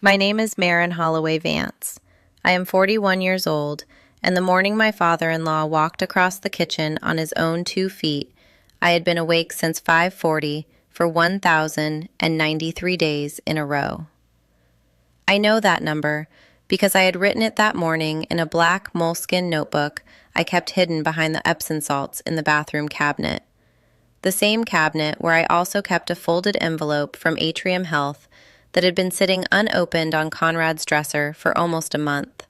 My name is Maren Holloway Vance. I am 41 years old, and the morning my father-in-law walked across the kitchen on his own 2 feet, I had been awake since 5:40 for 1,093 days in a row. I know that number because I had written it that morning in a black moleskin notebook I kept hidden behind the Epsom salts in the bathroom cabinet. The same cabinet where I also kept a folded envelope from Atrium Health that had been sitting unopened on Conrad's dresser for almost a month.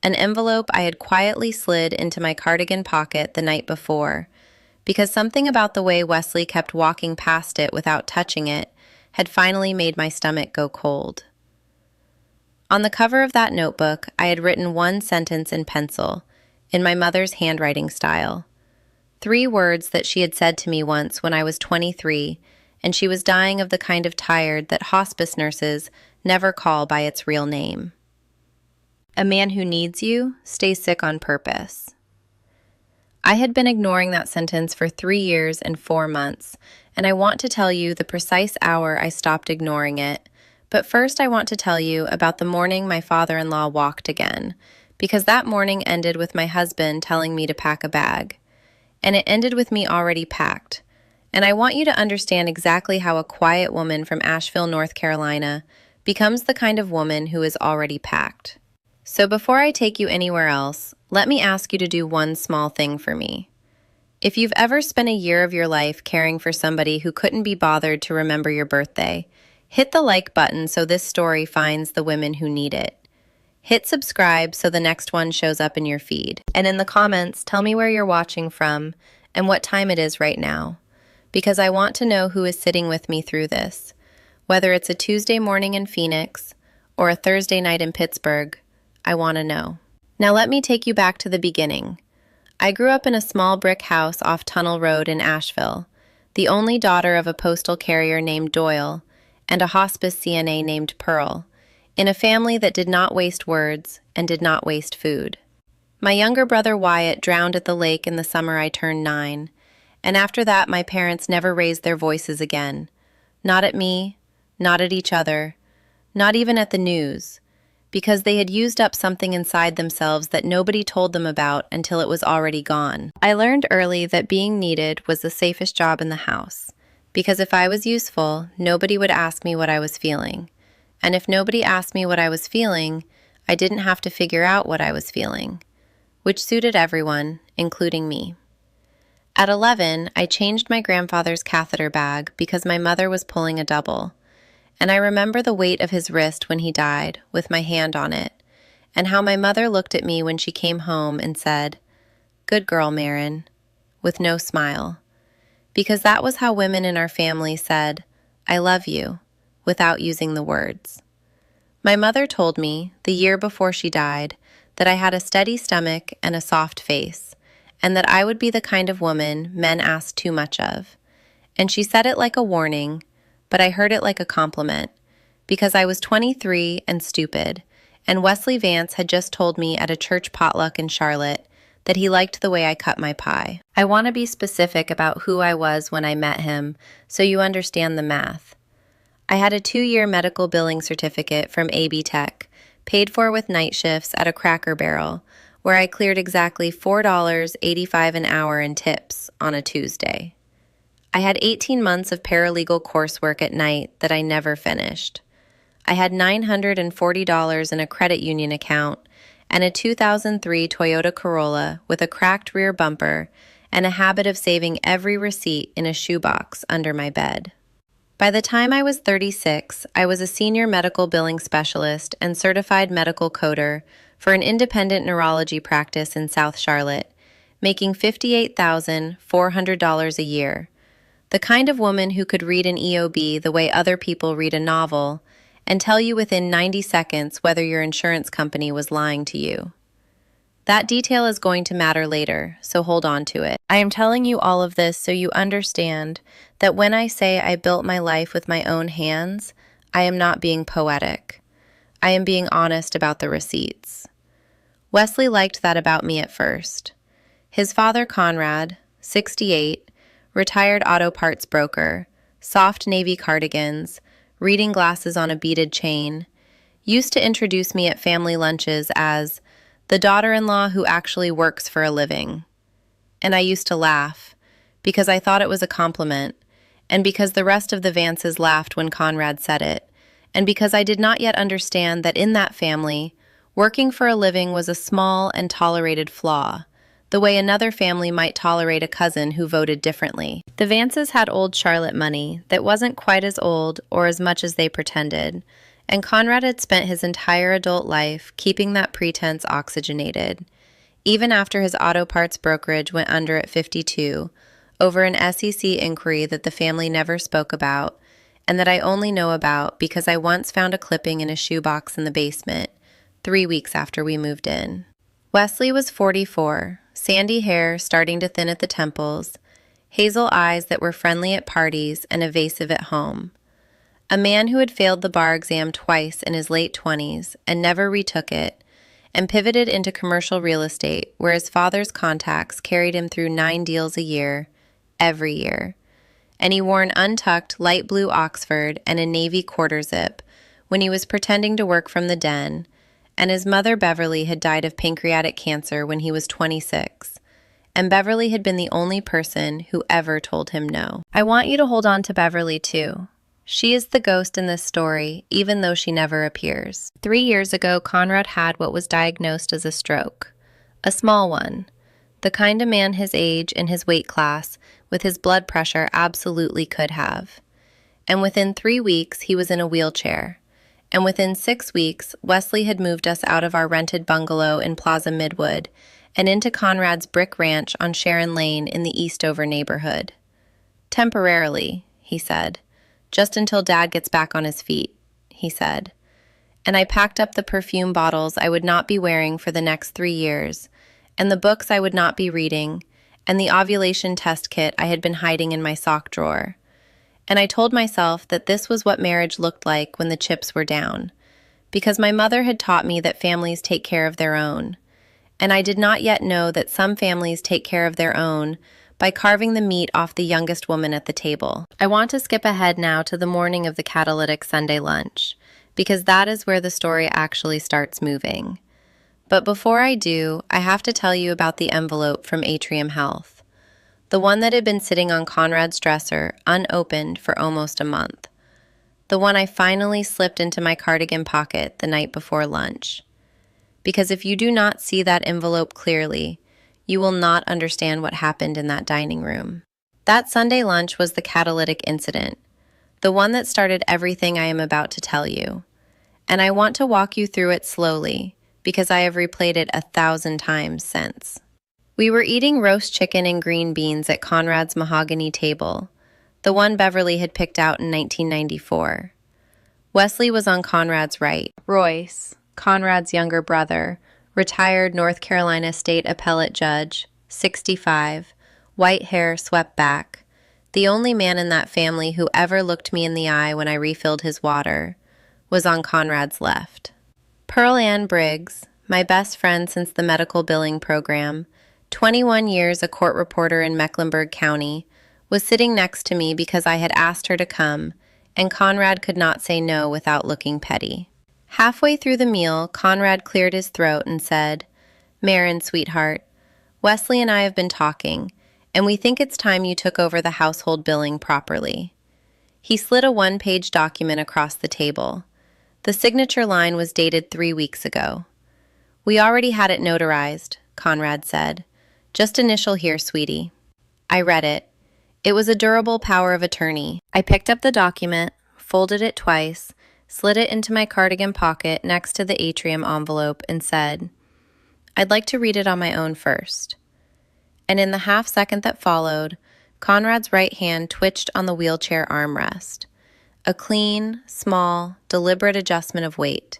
An envelope I had quietly slid into my cardigan pocket the night before, because something about the way Wesley kept walking past it without touching it had finally made my stomach go cold. On the cover of that notebook, I had written one sentence in pencil, in my mother's handwriting style. 3 words that she had said to me once when I was 23, and she was dying of the kind of tired that hospice nurses never call by its real name. A man who needs you stays sick on purpose. I had been ignoring that sentence for 3 years and 4 months, and I want to tell you the precise hour I stopped ignoring it. But first I want to tell you about the morning my father-in-law walked again, because that morning ended with my husband telling me to pack a bag. And it ended with me already packed. And I want you to understand exactly how a quiet woman from Asheville, North Carolina, becomes the kind of woman who is already packed. So before I take you anywhere else, let me ask you to do one small thing for me. If you've ever spent a year of your life caring for somebody who couldn't be bothered to remember your birthday, hit the like button so this story finds the women who need it. Hit subscribe so the next one shows up in your feed. And in the comments, tell me where you're watching from and what time it is right now, because I want to know who is sitting with me through this. Whether it's a Tuesday morning in Phoenix or a Thursday night in Pittsburgh, I want to know. Now let me take you back to the beginning. I grew up in a small brick house off Tunnel Road in Asheville, the only daughter of a postal carrier named Doyle and a hospice CNA named Pearl, in a family that did not waste words and did not waste food. My younger brother Wyatt drowned at the lake in the summer I turned 9, and after that my parents never raised their voices again. Not at me, not at each other, not even at the news, because they had used up something inside themselves that nobody told them about until it was already gone. I learned early that being needed was the safest job in the house, because if I was useful, nobody would ask me what I was feeling. And if nobody asked me what I was feeling, I didn't have to figure out what I was feeling, which suited everyone, including me. At 11, I changed my grandfather's catheter bag because my mother was pulling a double, and I remember the weight of his wrist when he died, with my hand on it, and how my mother looked at me when she came home and said, "Good girl, Maren," with no smile, because that was how women in our family said, "I love you," without using the words. My mother told me, the year before she died, that I had a steady stomach and a soft face, and that I would be the kind of woman men asked too much of. And she said it like a warning, but I heard it like a compliment, because I was 23 and stupid, and Wesley Vance had just told me at a church potluck in Charlotte that he liked the way I cut my pie. I want to be specific about who I was when I met him, so you understand the math. I had a 2-year medical billing certificate from AB Tech, paid for with night shifts at a Cracker Barrel, where I cleared exactly $4.85 an hour in tips on a Tuesday. I had 18 months of paralegal coursework at night that I never finished. I had $940 in a credit union account and a 2003 Toyota Corolla with a cracked rear bumper and a habit of saving every receipt in a shoebox under my bed. By the time I was 36, I was a senior medical billing specialist and certified medical coder for an independent neurology practice in South Charlotte, making $58,400 a year. The kind of woman who could read an EOB the way other people read a novel and tell you within 90 seconds whether your insurance company was lying to you. That detail is going to matter later, so hold on to it. I am telling you all of this so you understand that when I say I built my life with my own hands, I am not being poetic. I am being honest about the receipts. Wesley liked that about me at first. His father, Conrad, 68, retired auto parts broker, soft navy cardigans, reading glasses on a beaded chain. used to introduce me at family lunches as the daughter-in-law who actually works for a living. And I used to laugh, because I thought it was a compliment, and because the rest of the Vances laughed when Conrad said it, and because I did not yet understand that in that family, working for a living was a small and tolerated flaw, the way another family might tolerate a cousin who voted differently. The Vances had old Charlotte money that wasn't quite as old or as much as they pretended, and Conrad had spent his entire adult life keeping that pretense oxygenated. Even after his auto parts brokerage went under at 52, over an SEC inquiry that the family never spoke about, and that I only know about because I once found a clipping in a shoebox in the basement, 3 weeks after we moved in. Wesley was 44, sandy hair starting to thin at the temples, hazel eyes that were friendly at parties and evasive at home. A man who had failed the bar exam twice in his late 20s and never retook it, and pivoted into commercial real estate where his father's contacts carried him through 9 deals a year, every year. And he wore an untucked light blue Oxford and a navy quarter zip when he was pretending to work from the den, and his mother Beverly had died of pancreatic cancer when he was 26, and Beverly had been the only person who ever told him no. I want you to hold on to Beverly too. She is the ghost in this story, even though she never appears. 3 years ago, Conrad had what was diagnosed as a stroke. A small one. The kind a man his age and his weight class, with his blood pressure, absolutely could have. And within 3 weeks, he was in a wheelchair. And within 6 weeks, Wesley had moved us out of our rented bungalow in Plaza Midwood and into Conrad's brick ranch on Sharon Lane in the Eastover neighborhood. Temporarily, he said. Just until Dad gets back on his feet, he said. And I packed up the perfume bottles I would not be wearing for the next 3 years, and the books I would not be reading, and the ovulation test kit I had been hiding in my sock drawer. And I told myself that this was what marriage looked like when the chips were down, because my mother had taught me that families take care of their own. And I did not yet know that some families take care of their own by carving the meat off the youngest woman at the table. I want to skip ahead now to the morning of the catalytic Sunday lunch, because that is where the story actually starts moving. But before I do, I have to tell you about the envelope from Atrium Health, the one that had been sitting on Conrad's dresser, unopened for almost a month, the one I finally slipped into my cardigan pocket the night before lunch. Because if you do not see that envelope clearly, you will not understand what happened in that dining room. That Sunday lunch was the catalytic incident, the one that started everything I am about to tell you. And I want to walk you through it slowly, because I have replayed it 1,000 times since. We were eating roast chicken and green beans at Conrad's mahogany table, the one Beverly had picked out in 1994. Wesley was on Conrad's right. Royce, Conrad's younger brother, retired North Carolina State Appellate Judge, 65, white hair swept back, the only man in that family who ever looked me in the eye when I refilled his water, was on Conrad's left. Pearl Ann Briggs, my best friend since the medical billing program, 21 years a court reporter in Mecklenburg County, was sitting next to me because I had asked her to come, and Conrad could not say no without looking petty. Halfway through the meal, Conrad cleared his throat and said, "Maren, sweetheart, Wesley and I have been talking, and we think it's time you took over the household billing properly." He slid a 1-page document across the table. The signature line was dated 3 weeks ago. "We already had it notarized," Conrad said. "Just initial here, sweetie." I read it. It was a durable power of attorney. I picked up the document, folded it twice, slid it into my cardigan pocket next to the Atrium envelope, and said, "I'd like to read it on my own first." And in the half second that followed, Conrad's right hand twitched on the wheelchair armrest. A clean, small, deliberate adjustment of weight,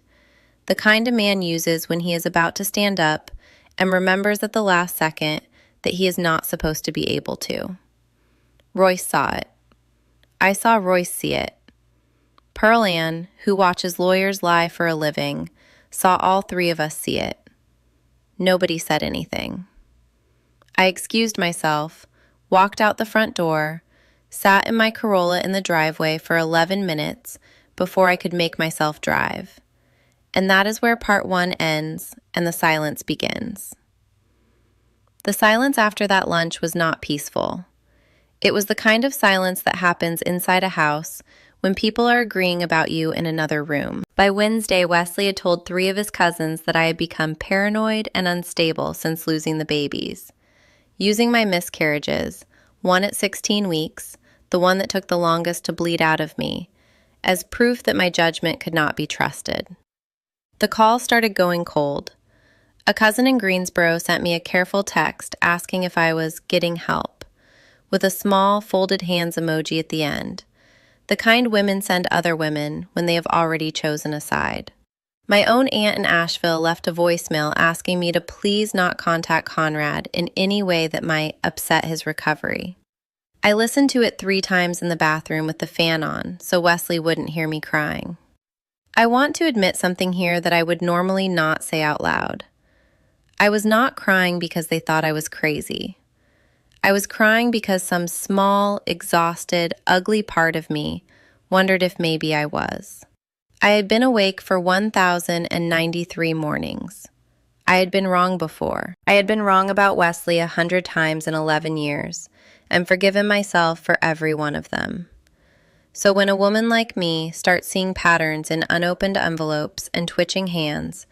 the kind a man uses when he is about to stand up and remembers at the last second that he is not supposed to be able to. Royce saw it. I saw Royce see it. Pearl Ann, who watches lawyers lie for a living, saw all 3 of us see it. Nobody said anything. I excused myself, walked out the front door, sat in my Corolla in the driveway for 11 minutes before I could make myself drive. And that is where part 1 ends and the silence begins. The silence after that lunch was not peaceful. It was the kind of silence that happens inside a house when people are agreeing about you in another room. By Wednesday, Wesley had told 3 of his cousins that I had become paranoid and unstable since losing the babies. Using my miscarriages, one at 16 weeks, the one that took the longest to bleed out of me, as proof that my judgment could not be trusted. The call started going cold. A cousin in Greensboro sent me a careful text asking if I was getting help, with a small folded hands emoji at the end, the kind women send other women when they have already chosen a side. My own aunt in Asheville left a voicemail asking me to please not contact Conrad in any way that might upset his recovery. I listened to it 3 times in the bathroom with the fan on so Wesley wouldn't hear me crying. I want to admit something here that I would normally not say out loud. I was not crying because they thought I was crazy. I was crying because some small, exhausted, ugly part of me wondered if maybe I was. I had been awake for 1,093 mornings. I had been wrong before. I had been wrong about Wesley 100 times in 11 years, and forgiven myself for every one of them. So when a woman like me starts seeing patterns in unopened envelopes and twitching hands,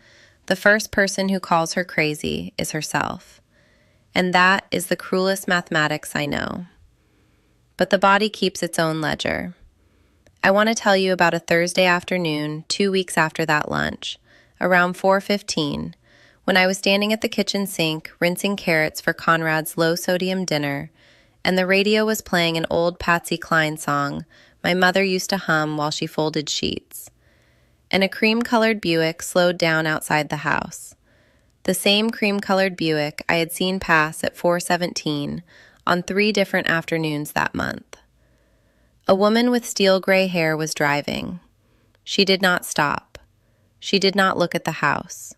the first person who calls her crazy is herself. And that is the cruelest mathematics I know. But the body keeps its own ledger. I want to tell you about a Thursday afternoon, 2 weeks after that lunch, around 4:15, when I was standing at the kitchen sink rinsing carrots for Conrad's low-sodium dinner, and the radio was playing an old Patsy Cline song my mother used to hum while she folded sheets. And a cream-colored Buick slowed down outside the house. The same cream-colored Buick I had seen pass at 4:17 on 3 different afternoons that month. A woman with steel gray hair was driving. She did not stop. She did not look at the house.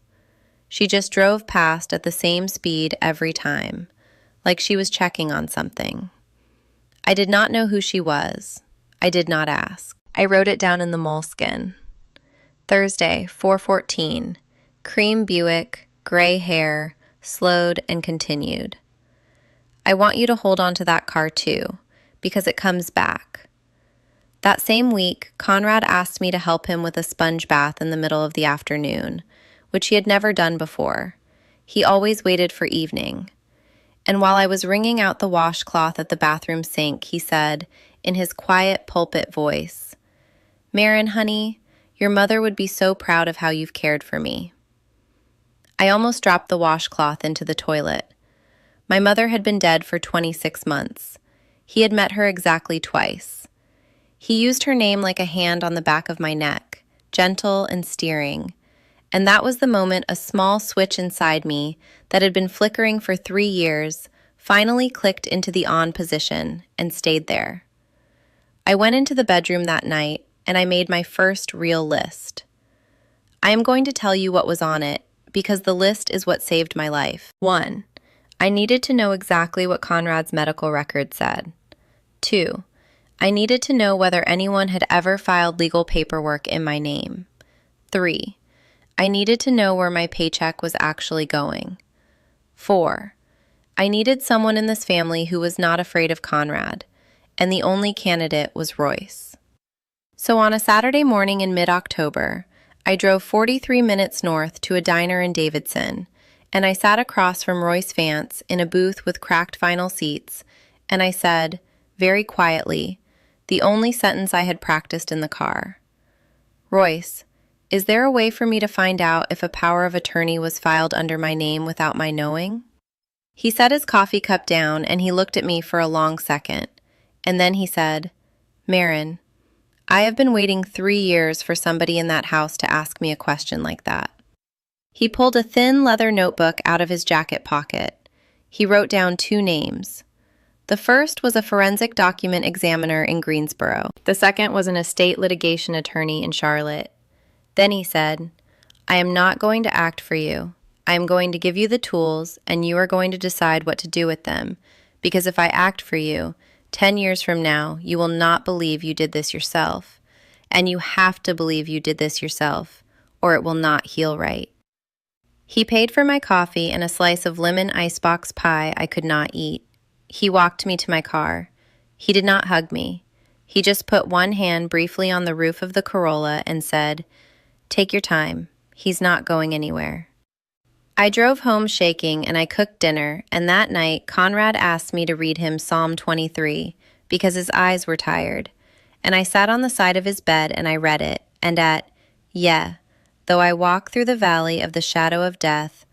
She just drove past at the same speed every time, like she was checking on something. I did not know who she was. I did not ask. I wrote it down in the moleskin. Thursday, 4:14, cream Buick, gray hair, slowed and continued. I want you to hold on to that car too, because it comes back. That same week, Conrad asked me to help him with a sponge bath in the middle of the afternoon, which he had never done before. He always waited for evening. And while I was wringing out the washcloth at the bathroom sink, he said, in his quiet pulpit voice, "Maren, honey, your mother would be so proud of how you've cared for me." I almost dropped the washcloth into the toilet. My mother had been dead for 26 months. He had met her exactly twice. He used her name like a hand on the back of my neck, gentle and steering. And that was the moment a small switch inside me that had been flickering for 3 years finally clicked into the on position and stayed there. I went into the bedroom that night and I made my first real list. I am going to tell you what was on it because the list is what saved my life. 1. I needed to know exactly what Conrad's medical record said. 2. I needed to know whether anyone had ever filed legal paperwork in my name. 3. I needed to know where my paycheck was actually going. 4. I needed someone in this family who was not afraid of Conrad, and the only candidate was Royce. So on a Saturday morning in mid-October, I drove 43 minutes north to a diner in Davidson, and I sat across from Royce Vance in a booth with cracked vinyl seats, and I said, very quietly, the only sentence I had practiced in the car. "Royce, is there a way for me to find out if a power of attorney was filed under my name without my knowing?" He set his coffee cup down and he looked at me for a long second, and then he said, "Maren, I have been waiting 3 years for somebody in that house to ask me a question like that." He pulled a thin leather notebook out of his jacket pocket. He wrote down 2 names. The first was a forensic document examiner in Greensboro. The second was an estate litigation attorney in Charlotte. Then he said, "I am not going to act for you. I am going to give you the tools, and you are going to decide what to do with them, because if I act for you, 10 years from now, you will not believe you did this yourself. And you have to believe you did this yourself, or it will not heal right. He paid for my coffee and a slice of lemon icebox pie I could not eat. He walked me to my car. He did not hug me. He just put one hand briefly on the roof of the Corolla and said, "Take your time. He's not going anywhere." I drove home shaking and I cooked dinner, and that night Conrad asked me to read him Psalm 23 because his eyes were tired. And I sat on the side of his bed and I read it, and "Yeah, though I walk through the valley of the shadow of death,"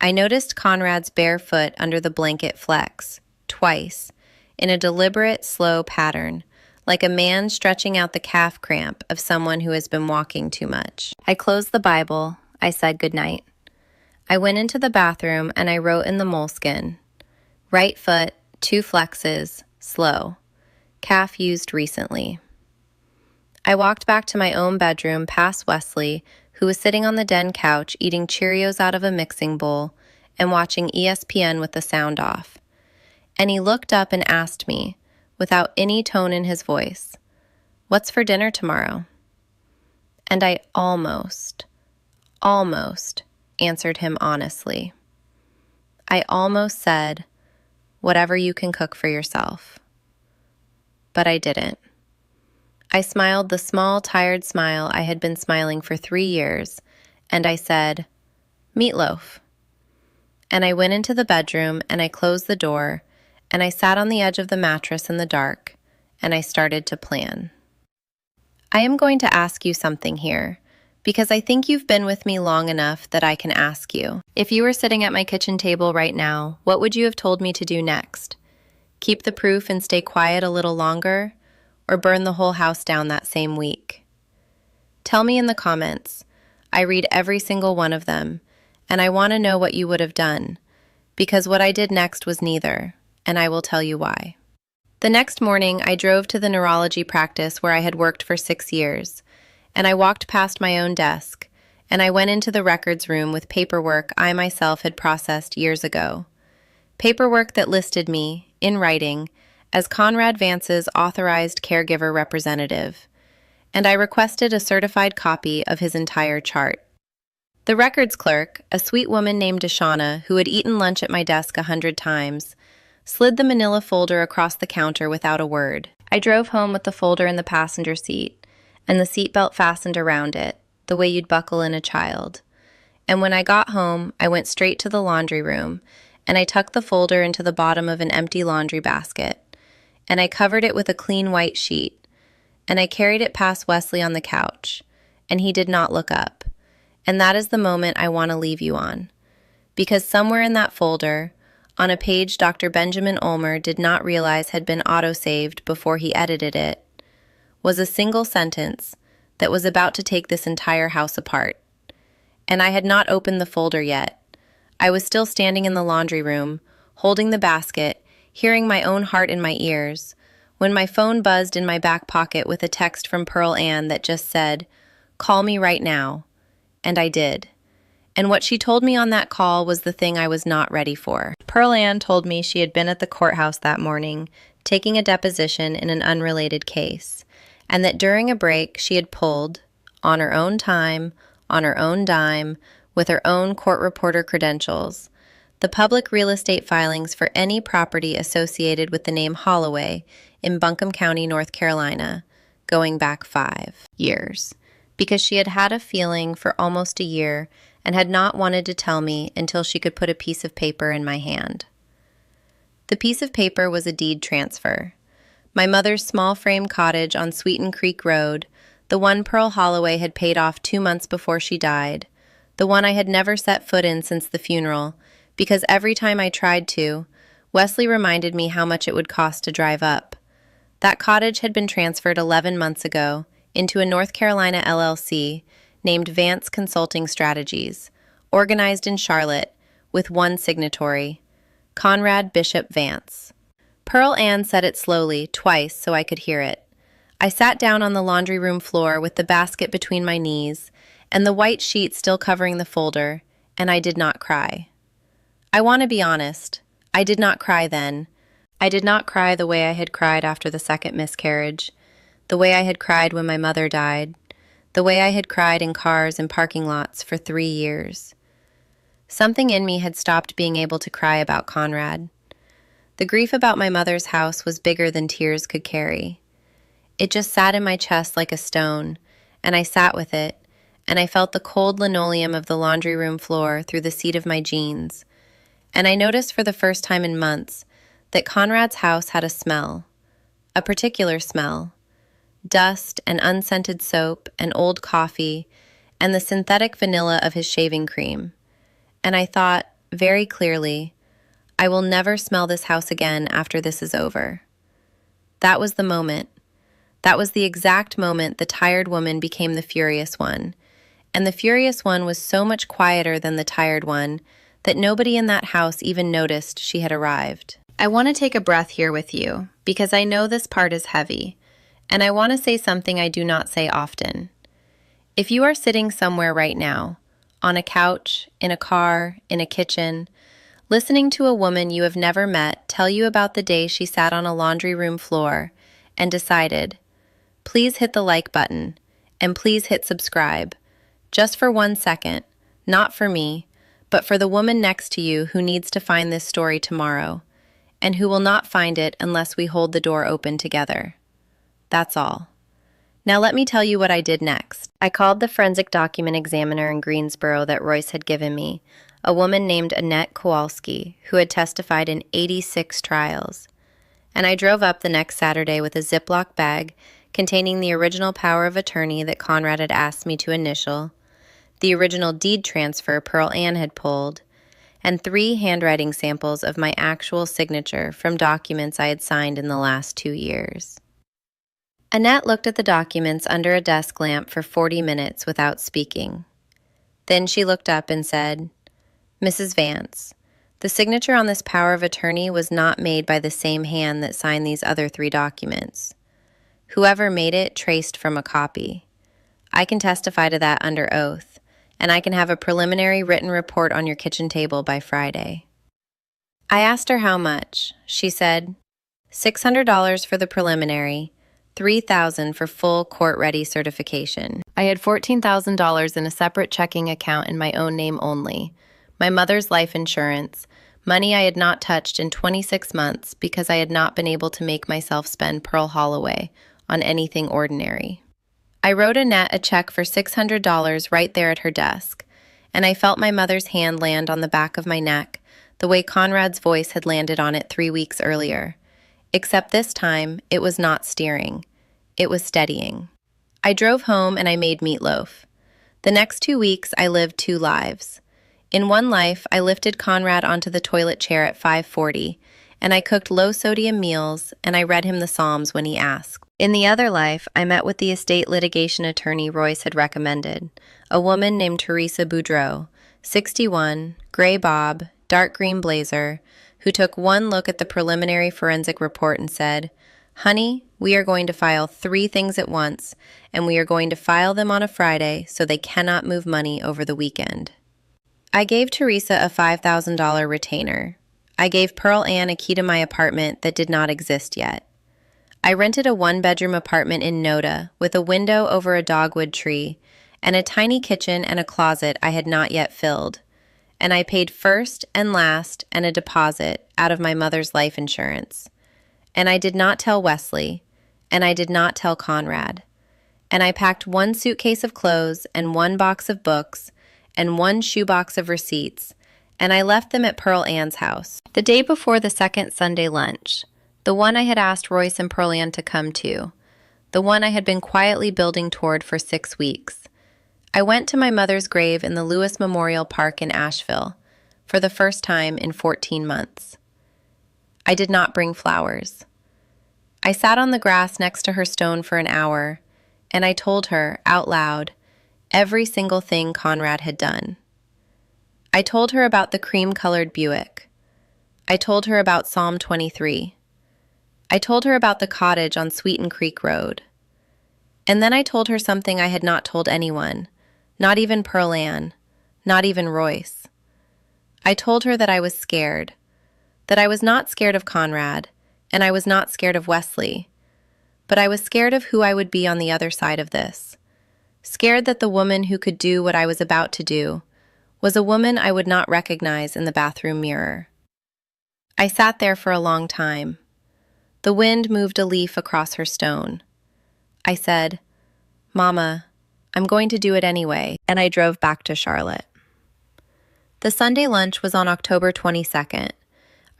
I noticed Conrad's bare foot under the blanket flex, twice, in a deliberate, slow pattern, like a man stretching out the calf cramp of someone who has been walking too much. I closed the Bible. I said goodnight. I went into the bathroom and I wrote in the moleskin, "Right foot, 2 flexes, slow. Calf used recently." I walked back to my own bedroom past Wesley, who was sitting on the den couch eating Cheerios out of a mixing bowl and watching ESPN with the sound off. And he looked up and asked me, without any tone in his voice, "What's for dinner tomorrow?" And I almost answered him honestly. I almost said, "Whatever you can cook for yourself." But I didn't. I smiled the small, tired smile I had been smiling for 3 years, and I said, "Meatloaf." And I went into the bedroom, and I closed the door, and I sat on the edge of the mattress in the dark, and I started to plan. I am going to ask you something here, because I think you've been with me long enough that I can ask you. If you were sitting at my kitchen table right now, what would you have told me to do next? Keep the proof and stay quiet a little longer, or burn the whole house down that same week? Tell me in the comments. I read every single one of them, and I want to know what you would have done, because what I did next was neither, and I will tell you why. The next morning, I drove to the neurology practice where I had worked for 6 years, and I walked past my own desk, and I went into the records room with paperwork I myself had processed years ago. Paperwork that listed me, in writing, as Conrad Vance's authorized caregiver representative, and I requested a certified copy of his entire chart. The records clerk, a sweet woman named Deshauna, who had eaten lunch at my desk 100 times, slid the manila folder across the counter without a word. I drove home with the folder in the passenger seat, and the seatbelt fastened around it, the way you'd buckle in a child. And when I got home, I went straight to the laundry room, and I tucked the folder into the bottom of an empty laundry basket, and I covered it with a clean white sheet, and I carried it past Wesley on the couch, and he did not look up. And that is the moment I want to leave you on, because somewhere in that folder, on a page Dr. Benjamin Ulmer did not realize had been autosaved before he edited it, was a single sentence that was about to take this entire house apart. And I had not opened the folder yet. I was still standing in the laundry room, holding the basket, hearing my own heart in my ears, when my phone buzzed in my back pocket with a text from Pearl Ann that just said, "Call me right now." And I did. And what she told me on that call was the thing I was not ready for. Pearl Ann told me she had been at the courthouse that morning, taking a deposition in an unrelated case, and that during a break she had pulled, on her own time, on her own dime, with her own court reporter credentials, the public real estate filings for any property associated with the name Holloway in Buncombe County, North Carolina, going back 5 years. Because she had had a feeling for almost a year and had not wanted to tell me until she could put a piece of paper in my hand. The piece of paper was a deed transfer. My mother's small frame cottage on Sweeten Creek Road, the one Pearl Holloway had paid off 2 months before she died, the one I had never set foot in since the funeral, because every time I tried to, Wesley reminded me how much it would cost to drive up. That cottage had been transferred 11 months ago, into a North Carolina LLC named Vance Consulting Strategies, organized in Charlotte, with one signatory, Conrad Bishop Vance. Pearl Ann said it slowly, twice, so I could hear it. I sat down on the laundry room floor with the basket between my knees and the white sheet still covering the folder, and I did not cry. I want to be honest. I did not cry then. I did not cry the way I had cried after the second miscarriage, the way I had cried when my mother died, the way I had cried in cars and parking lots for 3 years. Something in me had stopped being able to cry about Conrad. The grief about my mother's house was bigger than tears could carry. It just sat in my chest like a stone, and I sat with it, and I felt the cold linoleum of the laundry room floor through the seat of my jeans. And I noticed for the first time in months that Conrad's house had a smell, a particular smell. Dust and unscented soap and old coffee and the synthetic vanilla of his shaving cream. And I thought, very clearly, I will never smell this house again after this is over. That was the moment. That was the exact moment the tired woman became the furious one. And the furious one was so much quieter than the tired one that nobody in that house even noticed she had arrived. I want to take a breath here with you, because I know this part is heavy, and I want to say something I do not say often. If you are sitting somewhere right now, on a couch, in a car, in a kitchen, listening to a woman you have never met tell you about the day she sat on a laundry room floor and decided, please hit the like button, and please hit subscribe, just for 1 second, not for me, but for the woman next to you who needs to find this story tomorrow, and who will not find it unless we hold the door open together. That's all. Now let me tell you what I did next. I called the forensic document examiner in Greensboro that Royce had given me, a woman named Annette Kowalski, who had testified in 86 trials. And I drove up the next Saturday with a Ziploc bag containing the original power of attorney that Conrad had asked me to initial, the original deed transfer Pearl Ann had pulled, and 3 handwriting samples of my actual signature from documents I had signed in the last 2 years. Annette looked at the documents under a desk lamp for 40 minutes without speaking. Then she looked up and said, Mrs. Vance, the signature on this power of attorney was not made by the same hand that signed these other 3 documents. Whoever made it traced from a copy. I can testify to that under oath, and I can have a preliminary written report on your kitchen table by Friday. I asked her how much. She said, $600 for the preliminary, $3,000 for full court-ready certification. I had $14,000 in a separate checking account in my own name only, my mother's life insurance, money I had not touched in 26 months because I had not been able to make myself spend Pearl Holloway on anything ordinary. I wrote Annette a check for $600 right there at her desk, and I felt my mother's hand land on the back of my neck, the way Conrad's voice had landed on it 3 weeks earlier. Except this time, it was not steering. It was steadying. I drove home and I made meatloaf. The next 2 weeks, I lived 2 lives. In one life, I lifted Conrad onto the toilet chair at 5:40, and I cooked low-sodium meals, and I read him the Psalms when he asked. In the other life, I met with the estate litigation attorney Royce had recommended, a woman named Teresa Boudreau, 61, gray bob, dark green blazer, who took one look at the preliminary forensic report and said, Honey, we are going to file 3 things at once, and we are going to file them on a Friday so they cannot move money over the weekend. I gave Teresa a $5,000 retainer. I gave Pearl Ann a key to my apartment that did not exist yet. I rented a 1-bedroom apartment in Noda with a window over a dogwood tree and a tiny kitchen and a closet I had not yet filled. And I paid first and last and a deposit out of my mother's life insurance. And I did not tell Wesley, and I did not tell Conrad. And I packed 1 suitcase of clothes and 1 box of books and 1 shoebox of receipts, and I left them at Pearl Ann's house. The day before the second Sunday lunch, the one I had asked Royce and Pearl Ann to come to, the one I had been quietly building toward for 6 weeks, I went to my mother's grave in the Lewis Memorial Park in Asheville for the first time in 14 months. I did not bring flowers. I sat on the grass next to her stone for an hour, and I told her, out loud, every single thing Conrad had done. I told her about the cream-colored Buick. I told her about Psalm 23. I told her about the cottage on Sweeten Creek Road. And then I told her something I had not told anyone, not even Pearl Ann, not even Royce. I told her that I was scared, that I was not scared of Conrad, and I was not scared of Wesley, but I was scared of who I would be on the other side of this, scared that the woman who could do what I was about to do was a woman I would not recognize in the bathroom mirror. I sat there for a long time. The wind moved a leaf across her stone. I said, "Mama, I'm going to do it anyway," and I drove back to Charlotte. The Sunday lunch was on October 22nd.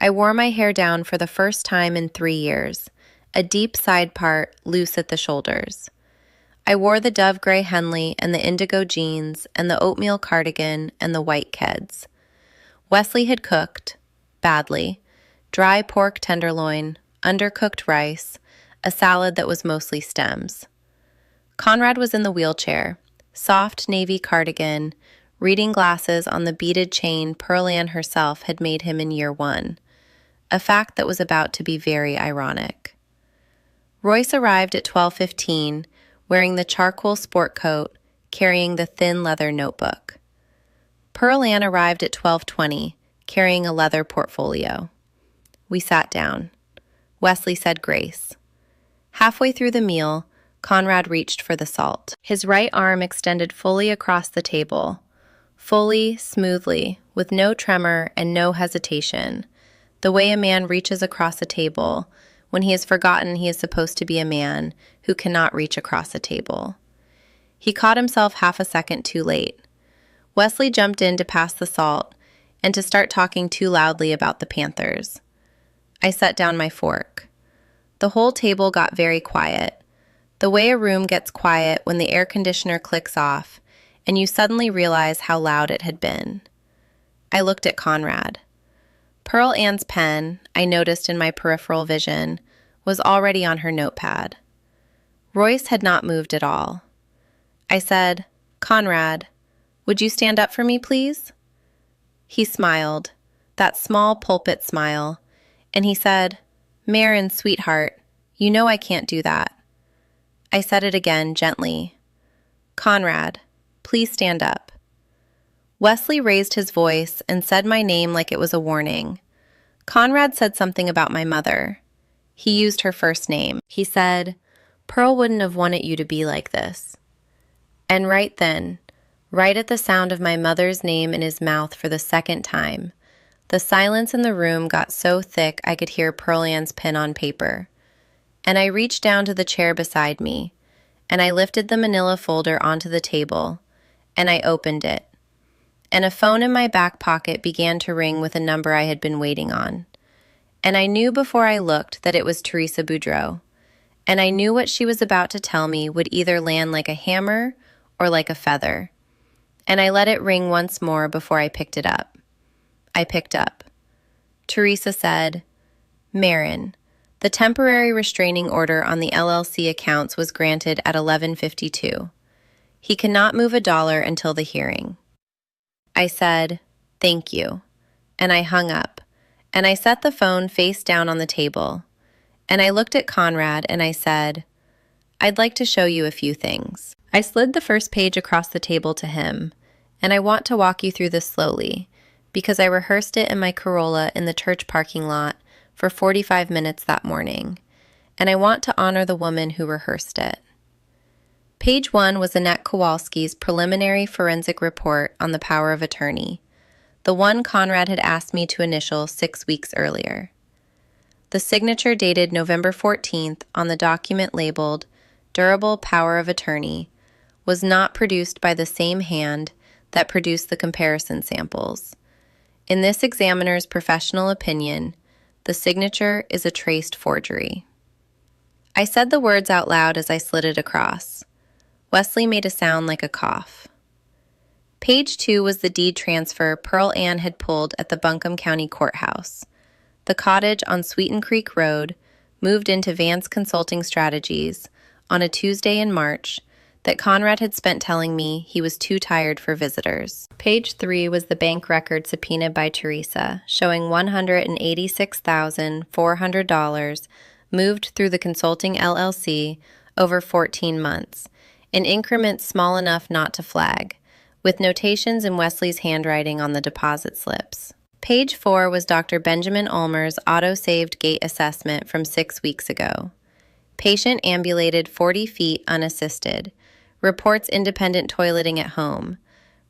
I wore my hair down for the first time in 3 years, a deep side part loose at the shoulders. I wore the dove gray Henley and the indigo jeans and the oatmeal cardigan and the white Keds. Wesley had cooked, badly, dry pork tenderloin, undercooked rice, a salad that was mostly stems. Conrad was in the wheelchair, soft navy cardigan, reading glasses on the beaded chain Pearl Ann herself had made him in year 1, a fact that was about to be very ironic. Royce arrived at 12:15, wearing the charcoal sport coat, carrying the thin leather notebook. Pearl Ann arrived at 12:20, carrying a leather portfolio. We sat down. Wesley said grace. Halfway through the meal, Conrad reached for the salt. His right arm extended fully across the table, fully, smoothly, with no tremor and no hesitation, the way a man reaches across a table when he has forgotten he is supposed to be a man who cannot reach across a table. He caught himself half a second too late. Wesley jumped in to pass the salt and to start talking too loudly about the Panthers. I set down my fork. The whole table got very quiet, the way a room gets quiet when the air conditioner clicks off and you suddenly realize how loud it had been. I looked at Conrad. Pearl Ann's pen, I noticed in my peripheral vision, was already on her notepad. Royce had not moved at all. I said, "Conrad, would you stand up for me, please?" He smiled, that small pulpit smile, and he said, "Maren, sweetheart, you know I can't do that." I said it again, gently. "Conrad, please stand up." Wesley raised his voice and said my name like it was a warning. Conrad said something about my mother. He used her first name. He said, "Pearl wouldn't have wanted you to be like this." And right then, right at the sound of my mother's name in his mouth for the second time, the silence in the room got so thick I could hear Pearl Ann's pen on paper. And I reached down to the chair beside me, and I lifted the manila folder onto the table, and I opened it. And a phone in my back pocket began to ring with a number I had been waiting on. And I knew before I looked that it was Teresa Boudreau. And I knew what she was about to tell me would either land like a hammer or like a feather. And I let it ring once more before I picked it up. I picked up. Teresa said, "Maren, the temporary restraining order on the LLC accounts was granted at 11:52. He cannot move a dollar until the hearing." I said, "Thank you," and I hung up, and I set the phone face down on the table, and I looked at Conrad and I said, "I'd like to show you a few things." I slid the first page across the table to him, and I want to walk you through this slowly, because I rehearsed it in my Corolla in the church parking lot for 45 minutes that morning, and I want to honor the woman who rehearsed it. Page 1 was Annette Kowalski's preliminary forensic report on the power of attorney, the one Conrad had asked me to initial 6 weeks earlier. The signature dated November 14th on the document labeled Durable Power of Attorney was not produced by the same hand that produced the comparison samples. In this examiner's professional opinion, the signature is a traced forgery. I said the words out loud as I slid it across. Wesley made a sound like a cough. Page 2 was the deed transfer Pearl Ann had pulled at the Buncombe County Courthouse. The cottage on Sweeten Creek Road moved into Vance Consulting Strategies on a Tuesday in March that Conrad had spent telling me he was too tired for visitors. Page 3 was the bank record subpoenaed by Teresa, showing $186,400 moved through the consulting LLC over 14 months, in increments small enough not to flag, with notations in Wesley's handwriting on the deposit slips. Page 4 was Dr. Benjamin Ulmer's auto-saved gait assessment from 6 weeks ago. Patient ambulated 40 feet unassisted, Reports independent toileting at home.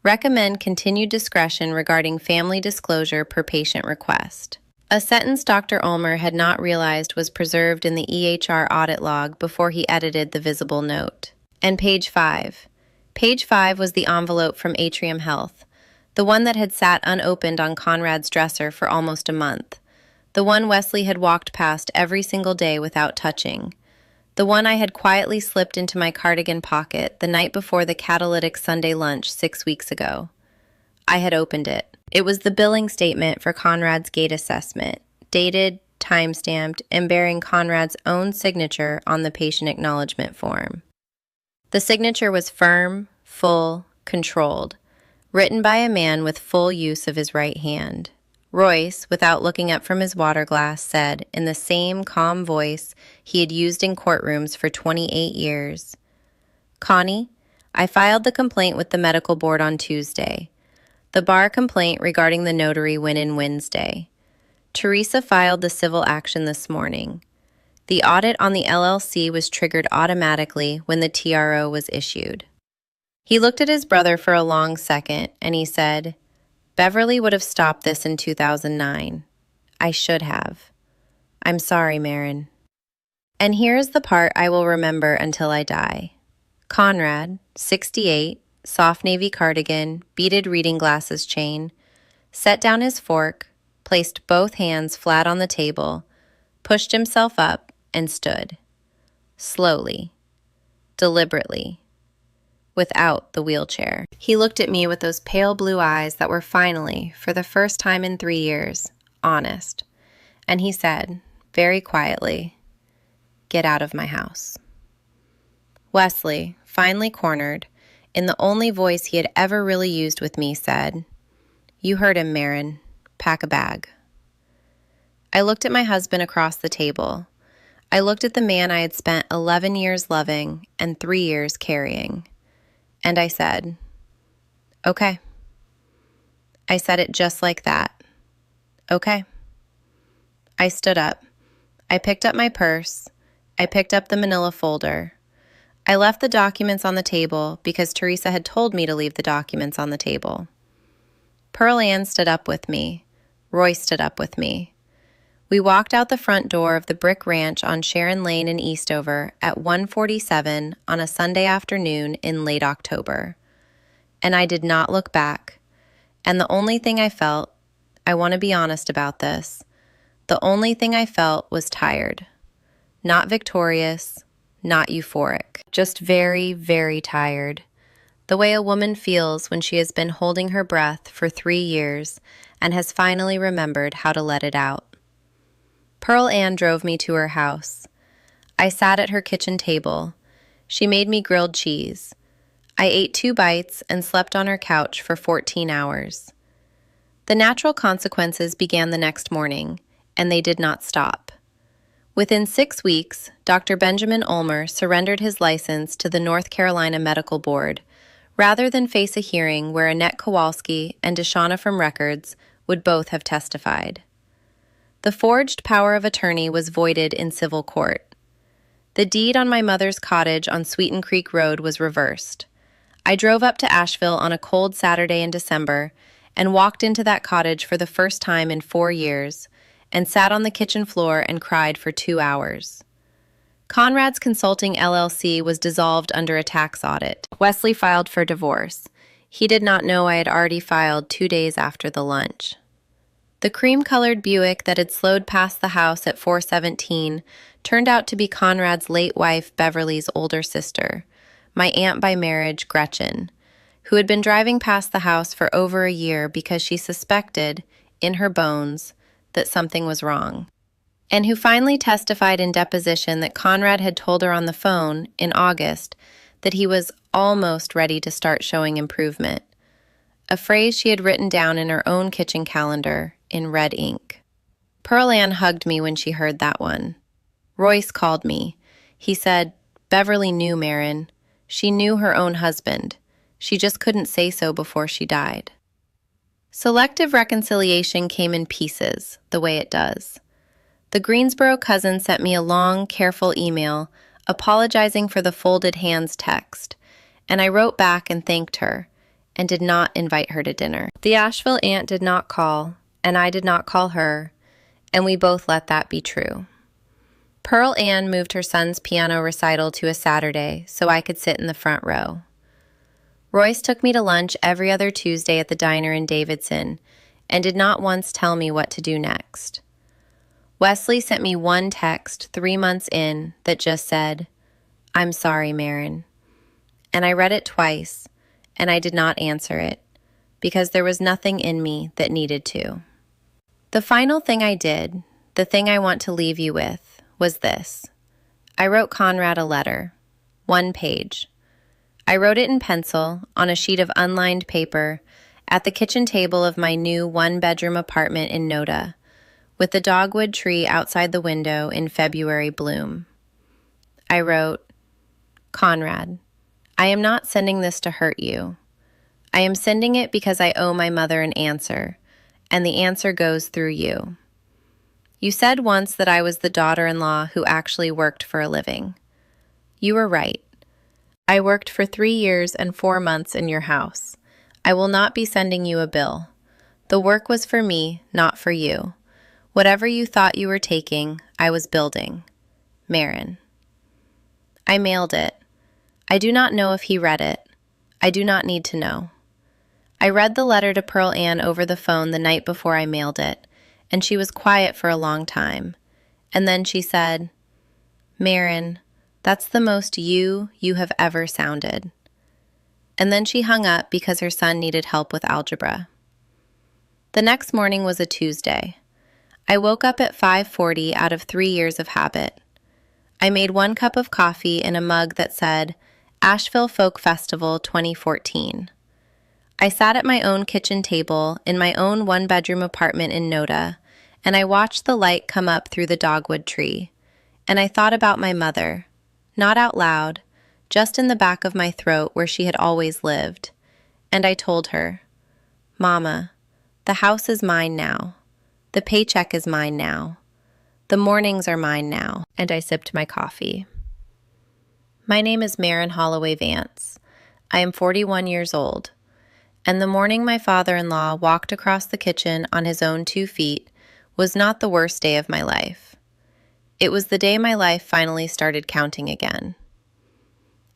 Recommend continued discretion regarding family disclosure per patient request. A sentence Dr. Ulmer had not realized was preserved in the EHR audit log before he edited the visible note. And page 5. Page 5 was the envelope from Atrium Health, the one that had sat unopened on Conrad's dresser for almost a month, the one Wesley had walked past every single day without touching, the one I had quietly slipped into my cardigan pocket the night before the catalytic Sunday lunch 6 weeks ago. I had opened it. It was the billing statement for Conrad's gait assessment, dated, time-stamped, and bearing Conrad's own signature on the patient acknowledgement form. The signature was firm, full, controlled, written by a man with full use of his right hand. Royce, without looking up from his water glass, said, in the same calm voice he had used in courtrooms for 28 years, "Connie, I filed the complaint with the medical board on Tuesday. The bar complaint regarding the notary went in Wednesday. Teresa filed the civil action this morning. The audit on the LLC was triggered automatically when the TRO was issued." He looked at his brother for a long second, and he said, "Beverly would have stopped this in 2009. I should have. I'm sorry, Maren." And here's the part I will remember until I die. Conrad, 68, soft navy cardigan, beaded reading glasses chain, set down his fork, placed both hands flat on the table, pushed himself up, and stood. Slowly, deliberately, without the wheelchair. He looked at me with those pale blue eyes that were finally, for the first time in 3 years, honest. And he said, very quietly, "Get out of my house." Wesley, finally cornered, in the only voice he had ever really used with me, said, "You heard him, Maren. Pack a bag." I looked at my husband across the table. I looked at the man I had spent 11 years loving and 3 years carrying. And I said, "Okay." I said it just like that. "Okay." I stood up. I picked up my purse. I picked up the manila folder. I left the documents on the table because Teresa had told me to leave the documents on the table. Pearl Ann stood up with me. Royce stood up with me. We walked out the front door of the brick ranch on Sharon Lane in Eastover at 1:47 on a Sunday afternoon in late October. And I did not look back. And the only thing I felt, I want to be honest about this, the only thing I felt was tired. Not victorious, not euphoric, just very, very tired. The way a woman feels when she has been holding her breath for 3 years and has finally remembered how to let it out. Pearl Ann drove me to her house. I sat at her kitchen table. She made me grilled cheese. I ate 2 bites and slept on her couch for 14 hours. The natural consequences began the next morning, and they did not stop. Within 6 weeks, Dr. Benjamin Ulmer surrendered his license to the North Carolina Medical Board, rather than face a hearing where Annette Kowalski and Deshauna from Records would both have testified. The forged power of attorney was voided in civil court. The deed on my mother's cottage on Sweeten Creek Road was reversed. I drove up to Asheville on a cold Saturday in December and walked into that cottage for the first time in 4 years and sat on the kitchen floor and cried for 2 hours. Conrad's Consulting LLC was dissolved under a tax audit. Wesley filed for divorce. He did not know I had already filed 2 days after the lunch. The cream-colored Buick that had slowed past the house at 417 turned out to be Conrad's late wife Beverly's older sister, my aunt by marriage, Gretchen, who had been driving past the house for over a year because she suspected, in her bones, that something was wrong, and who finally testified in deposition that Conrad had told her on the phone, in August, that he was almost ready to start showing improvement, a phrase she had written down in her own kitchen calendar in red ink. Pearl Ann hugged me when she heard that one. Royce called me. He said, "Beverly knew Maren. She knew her own husband. She just couldn't say so before she died." Selective reconciliation came in pieces, the way it does. The Greensboro cousin sent me a long, careful email apologizing for the folded hands text, and I wrote back and thanked her and did not invite her to dinner. The Asheville aunt did not call, and I did not call her, and we both let that be true. Pearl Ann moved her son's piano recital to a Saturday so I could sit in the front row. Royce took me to lunch every other Tuesday at the diner in Davidson and did not once tell me what to do next. Wesley sent me one text 3 months in that just said, "I'm sorry, Maren." And I read it twice, and I did not answer it because there was nothing in me that needed to. The final thing I did, the thing I want to leave you with, was this. I wrote Conrad a letter, 1 page. I wrote it in pencil on a sheet of unlined paper at the kitchen table of my new 1-bedroom apartment in Noda, with the dogwood tree outside the window in February bloom. I wrote, "Conrad, I am not sending this to hurt you. I am sending it because I owe my mother an answer, and the answer goes through you. You said once that I was the daughter-in-law who actually worked for a living. You were right. I worked for 3 years and 4 months in your house. I will not be sending you a bill. The work was for me, not for you. Whatever you thought you were taking, I was building. Maren." I mailed it. I do not know if he read it. I do not need to know. I read the letter to Pearl Ann over the phone the night before I mailed it, and she was quiet for a long time. And then she said, "Maren, that's the most you have ever sounded." And then she hung up because her son needed help with algebra. The next morning was a Tuesday. I woke up at 5:40 out of 3 years of habit. I made 1 cup of coffee in a mug that said, "Asheville Folk Festival 2014. I sat at my own kitchen table in my own 1-bedroom apartment in Noda, and I watched the light come up through the dogwood tree. And I thought about my mother, not out loud, just in the back of my throat where she had always lived. And I told her, "Mama, the house is mine now. The paycheck is mine now. The mornings are mine now." And I sipped my coffee. My name is Maren Holloway Vance. I am 41 years old. And the morning my father-in-law walked across the kitchen on his own 2 feet was not the worst day of my life. It was the day my life finally started counting again.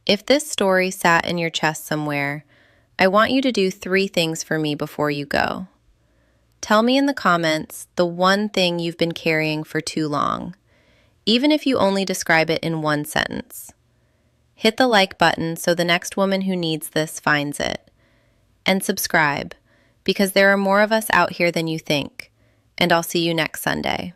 If this story sat in your chest somewhere, I want you to do 3 things for me before you go. Tell me in the comments the one thing you've been carrying for too long, even if you only describe it in 1 sentence. Hit the like button so the next woman who needs this finds it. And subscribe, because there are more of us out here than you think, and I'll see you next Sunday.